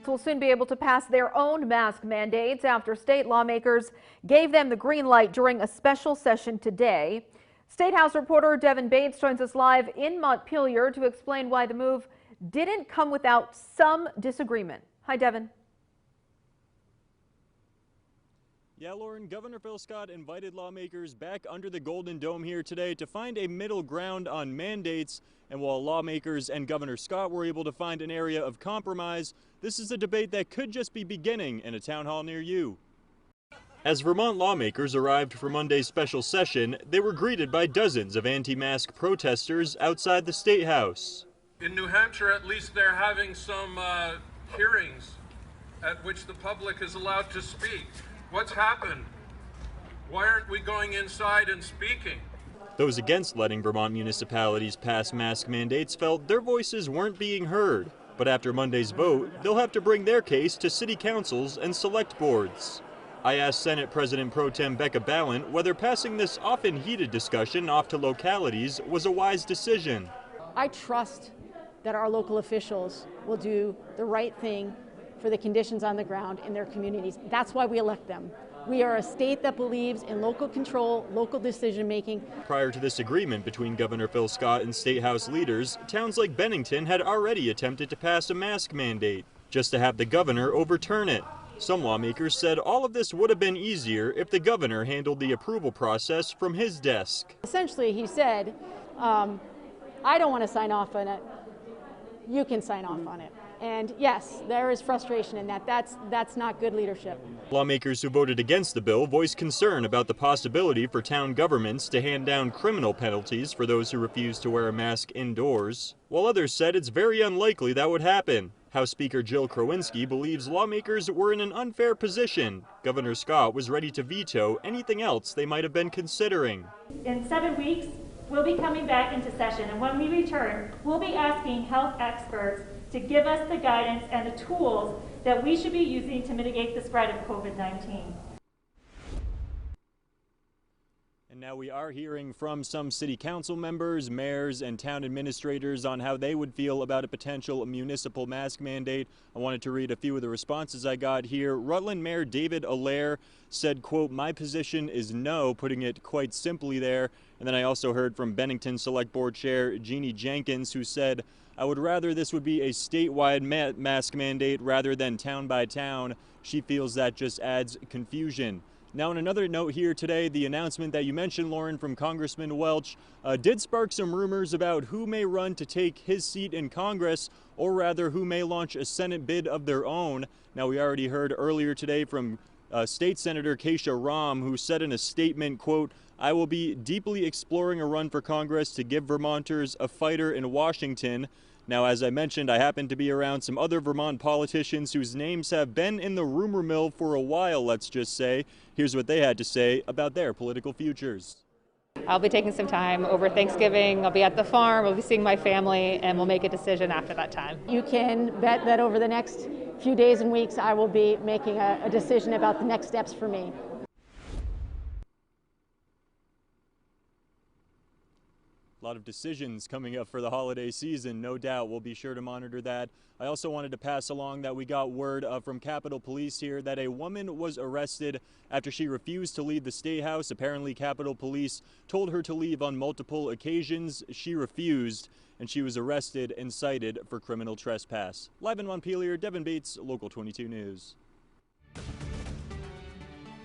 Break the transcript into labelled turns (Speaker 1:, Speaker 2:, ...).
Speaker 1: will soon be able to pass their own mask mandates after state lawmakers gave them the green light during a special session today. State House reporter Devin Bates joins us live in Montpelier to explain why the move didn't come without some disagreement. Hi, Devin.
Speaker 2: Yeah, Lauren, Governor Phil Scott invited lawmakers back under the Golden Dome here today to find a middle ground on mandates. And while lawmakers and Governor Scott were able to find an area of compromise, this is a debate that could just be beginning in a town hall near you. As Vermont lawmakers arrived for Monday's special session, they were greeted by dozens of anti-mask protesters outside the State House.
Speaker 3: In New Hampshire, at least, they're having some hearings at which the public is allowed to speak. What's happened? Why aren't we going inside and speaking?
Speaker 2: Those against letting Vermont municipalities pass mask mandates felt their voices weren't being heard. But after Monday's vote, they'll have to bring their case to city councils and select boards. I asked Senate President Pro Tem Becca Balint whether passing this often heated discussion off to localities was a wise decision.
Speaker 4: I trust that our local officials will do the right thing for the conditions on the ground in their communities. That's why we elect them. We are a state that believes in local control, local decision making.
Speaker 2: Prior to this agreement between Governor Phil Scott and State House leaders, towns like Bennington had already attempted to pass a mask mandate, just to have the governor overturn it. Some lawmakers said all of this would have been easier if the governor handled the approval process from his desk.
Speaker 4: Essentially, he said, I don't want to sign off on it. You can sign off on it. And yes, there is frustration in that. That's not good leadership.
Speaker 2: Lawmakers who voted against the bill voiced concern about the possibility for town governments to hand down criminal penalties for those who refuse to wear a mask indoors, while others said it's very unlikely that would happen. House Speaker Jill Krowinski believes lawmakers were in an unfair position. Governor Scott was ready to veto anything else they might have been considering.
Speaker 5: In 7 weeks, we'll be coming back into session, and when we return, we'll be asking health experts to give us the guidance and the tools that we should be using to mitigate the spread of COVID-19.
Speaker 2: And now we are hearing from some city council members, mayors, and town administrators on how they would feel about a potential municipal mask mandate. I wanted to read a few of the responses I got here. Rutland Mayor David Allaire said, quote, "My position is no," putting it quite simply there. And then I also heard from Bennington Select Board Chair Jeannie Jenkins, who said, "I would rather this would be a statewide mask mandate rather than town by town. She feels that just adds confusion." Now, on another note here today, the announcement that you mentioned, Lauren, from Congressman Welch did spark some rumors about who may run to take his seat in Congress, or rather who may launch a Senate bid of their own. Now, we already heard earlier today from State Senator Keisha Rahm, who said in a statement, quote, "I will be deeply exploring a run for Congress to give Vermonters a fighter in Washington." Now, as I mentioned, I happen to be around some other Vermont politicians whose names have been in the rumor mill for a while, let's just say. Here's what they had to say about their political futures.
Speaker 6: I'll be taking some time over Thanksgiving. I'll be at the farm, I'll be seeing my family, and we'll make a decision after that time.
Speaker 4: You can bet that over the next few days and weeks, I will be making a decision about the next steps for me.
Speaker 2: A lot of decisions coming up for the holiday season, no doubt. We'll be sure to monitor that. I also wanted to pass along that we got word from Capitol Police here that a woman was arrested after she refused to leave the State House. Apparently, Capitol Police told her to leave on multiple occasions. She refused, and she was arrested and cited for criminal trespass. Live in Montpelier, Devin Bates, Local 22 News.